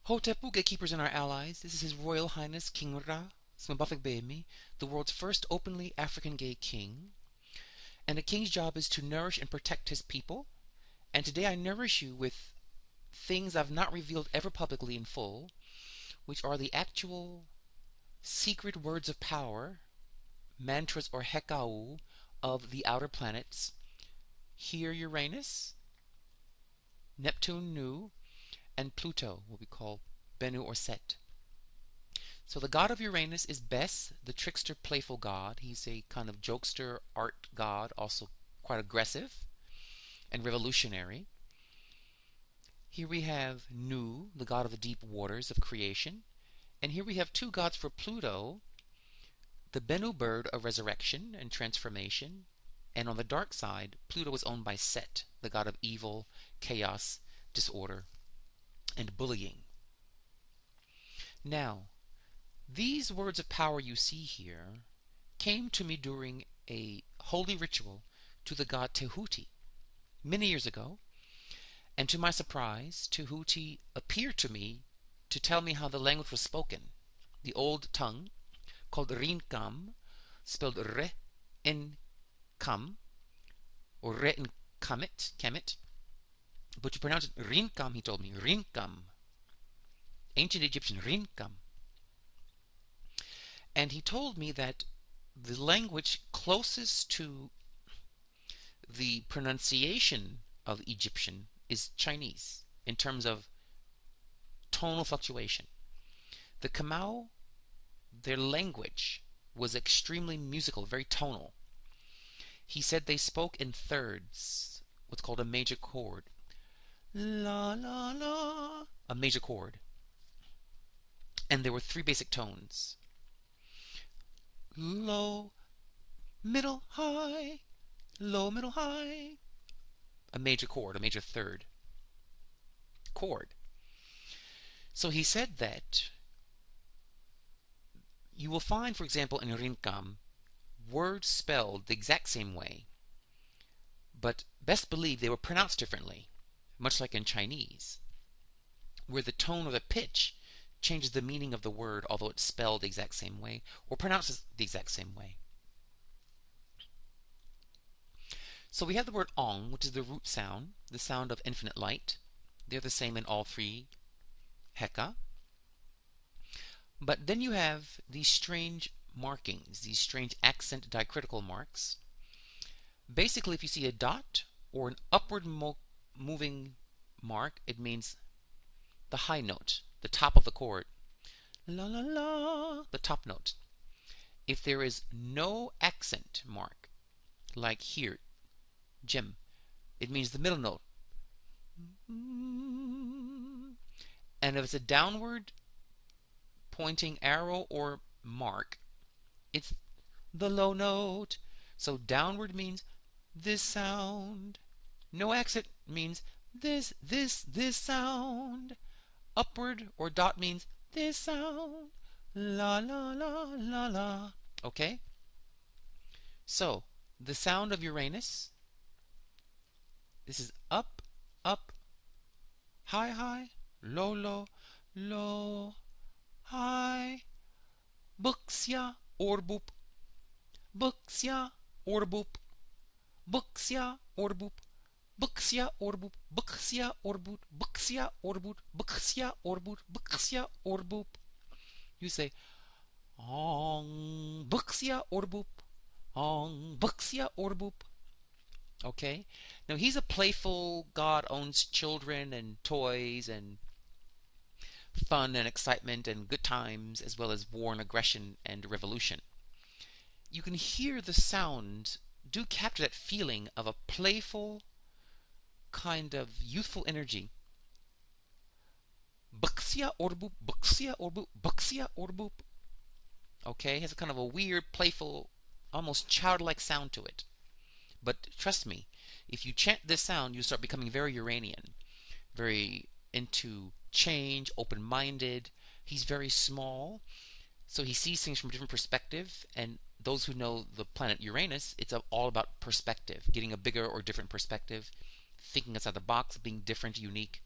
Hotepu, gatekeepers and our allies, this is His Royal Highness King Ra, Smabafik Bemi, the world's first openly African gay king. And a king's job is to nourish and protect his people. And today I nourish you with things I've not revealed ever publicly in full, which are the actual secret words of power, mantras or hekau, of the outer planets. Here Uranus, Neptune Nu, and Pluto, what we call Bennu or Set. So the god of Uranus is Bes, the trickster, playful god. He's a kind of jokester, art god, also quite aggressive and revolutionary. Here we have Nu, the god of the deep waters of creation. And here we have two gods for Pluto, the Bennu bird of resurrection and transformation. And on the dark side, Pluto is owned by Set, the god of evil, chaos, disorder, and bullying. Now, these words of power you see here came to me during a holy ritual to the god Tehuti many years ago, and to my surprise, Tehuti appeared to me to tell me how the language was spoken, the old tongue called Rinkam, spelled Re-en-Kam, or Re-en-Kamet, but you pronounce it Rinkam, he told me, Rinkam, ancient Egyptian Rinkam. And he told me that the language closest to the pronunciation of Egyptian is Chinese in terms of tonal fluctuation. The Kamau, their language was extremely musical, very tonal. He said they spoke in thirds, what's called a major chord. La la la, a major chord. And there were three basic tones: low, middle, high, low, middle, high. A major chord, a major third chord. So he said that you will find, for example, in Rinkam, words spelled the exact same way, but best believe they were pronounced differently, much like in Chinese, where the tone or the pitch changes the meaning of the word, although it's spelled the exact same way or pronounced the exact same way. So we have the word Ong, which is the root sound, the sound of infinite light. They're the same in all three Heka. But then you have these strange markings, these strange accent diacritical marks. Basically, if you see a dot or an upward moving mark, it means the high note, the top of the chord. La la la, the top note. If there is no accent mark, like here, Jim, it means the middle note. And if it's a downward pointing arrow or mark, it's the low note. So downward means this sound. No accent means this sound. Upward or dot means this sound. La la la la la. Okay? So, the sound of Uranus, this is up, up, high, high, low, low, low, high. Buxia orbup, buxia orbup, buxia orbup, buxia orbut, buxia orbut, buxia orbut, buxia orbut, buxia orbup. You say ong buxia orbup, ong buxia orbup. Okay? Now he's a playful god, owns children and toys and fun and excitement and good times, as well as war and aggression and revolution. You can hear the sound do capture that feeling of a playful kind of youthful energy. Buxia orbup, buxia orbup, buxia orbup. Okay, has a kind of a weird, playful, almost childlike sound to it. But trust me, if you chant this sound, you start becoming very Uranian, very into change, open-minded. He's very small, so he sees things from a different perspective, and those who know the planet Uranus, it's all about perspective, getting a bigger or different perspective, thinking outside the box, being different, unique,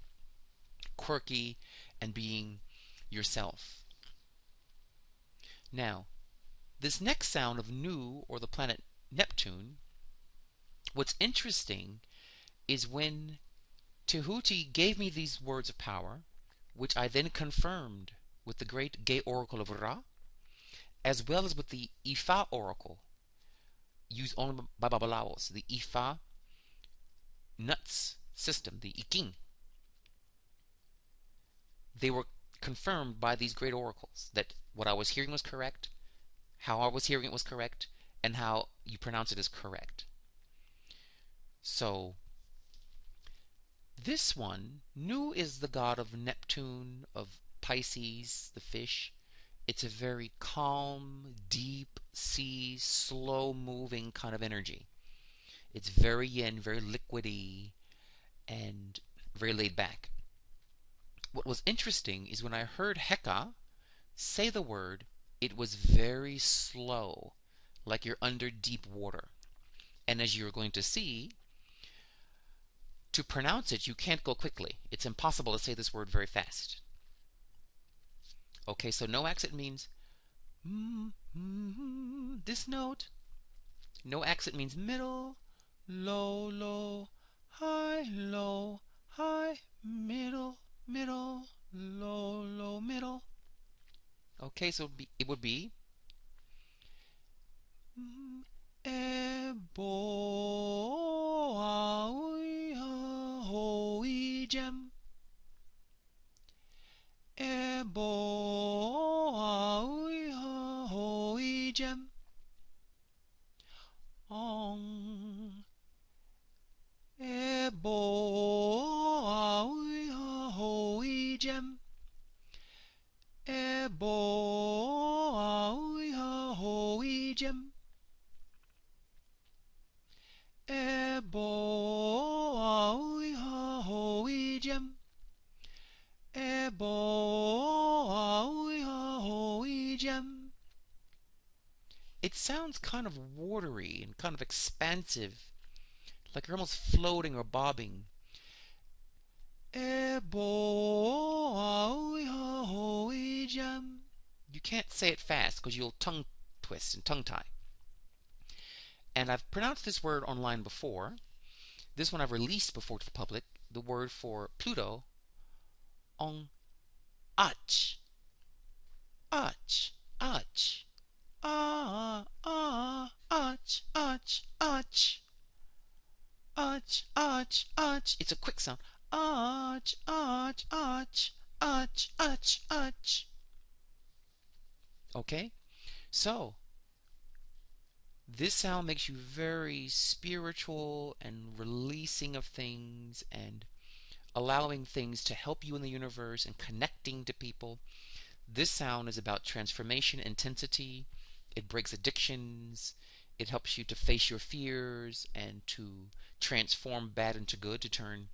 quirky, and being yourself. Now, this next sound of Nu, or the planet Neptune, what's interesting is when Tehuti gave me these words of power, which I then confirmed with the great gay oracle of Ra, as well as with the Ifa oracle, used only by Babalaos, the Ifa nuts system, the Iking. They were confirmed by these great oracles that what I was hearing was correct, how I was hearing it was correct, and how you pronounce it is correct. So, this one, Nu is the god of Neptune, of Pisces, the fish. It's a very calm, deep sea, slow-moving kind of energy. It's very yin, very liquidy, and very laid back. What was interesting is when I heard Heka say the word, it was very slow, like you're under deep water. And as you're going to see, to pronounce it, you can't go quickly. It's impossible to say this word very fast. Okay, so no accent means this note. No accent means middle, low, low, high, middle, middle, low, low, middle. Okay, so it would be Ebo aoi hoi gem. Ebo aoi hoi gem. Ong. Ebo aoi hoi gem. Ebo aoi hoi gem. Ebo aoi hoi gem. Ebo aoi hoi gem. It sounds kind of watery and kind of expansive, like you're almost floating or bobbing. Ebo aoi hoi gem. You can't say it fast because you'll tongue twist and tongue tie. And I've pronounced this word online before. This one I've released before to the public. The word for Pluto, on ach, ach, ach, ach, ach, ach, ach, ach, ach. It's a quick sound. Ach, ach, ach, ach, ach, ach. Okay, so this sound makes you very spiritual and releasing of things and allowing things to help you in the universe and connecting to people. This sound is about transformation, intensity. It breaks addictions. It helps you to face your fears and to transform bad into good, to turn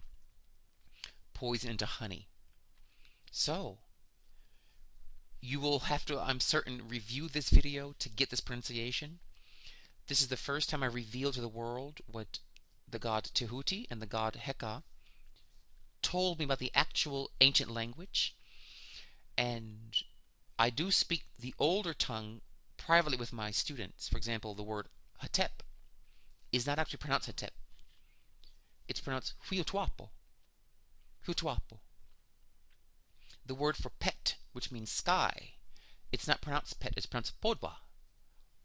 poison into honey. So, you will have to, I'm certain, review this video to get this pronunciation. This is the first time I revealed to the world what the god Tehuti and the god Heka told me about the actual ancient language. And I do speak the older tongue privately with my students. For example, the word Hetep is not actually pronounced Hetep. It's pronounced Huyotuapo. Huyotuapo. The word for pet, which means sky, it's not pronounced pet, it's pronounced Podwa.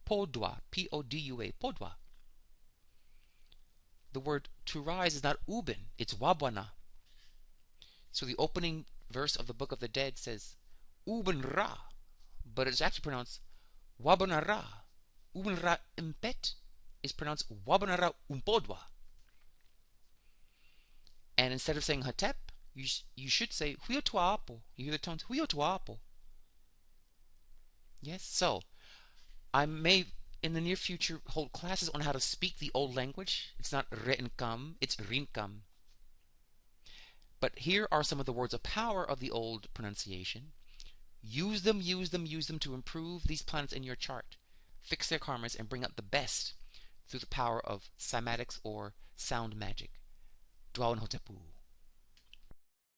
Podwa, P-O-D-U-A, Podwa. The word to rise is not Uben, it's Wabwana. So the opening verse of the Book of the Dead says Uben Ra, but it's actually pronounced Wabana Ra. Uben Ra Impet is pronounced Wabana Ra Umpodwa. And instead of saying Hetep, you should say Huyotuapo. You hear the tones Huyotuapo. Yes, so I may in the near future hold classes on how to speak the old language. It's not Reinkam, it's Rinkam. But here are some of the words of power of the old pronunciation. Use them, use them, use them to improve these planets in your chart. Fix their karmas and bring out the best through the power of cymatics or sound magic. Dwau Hotepu.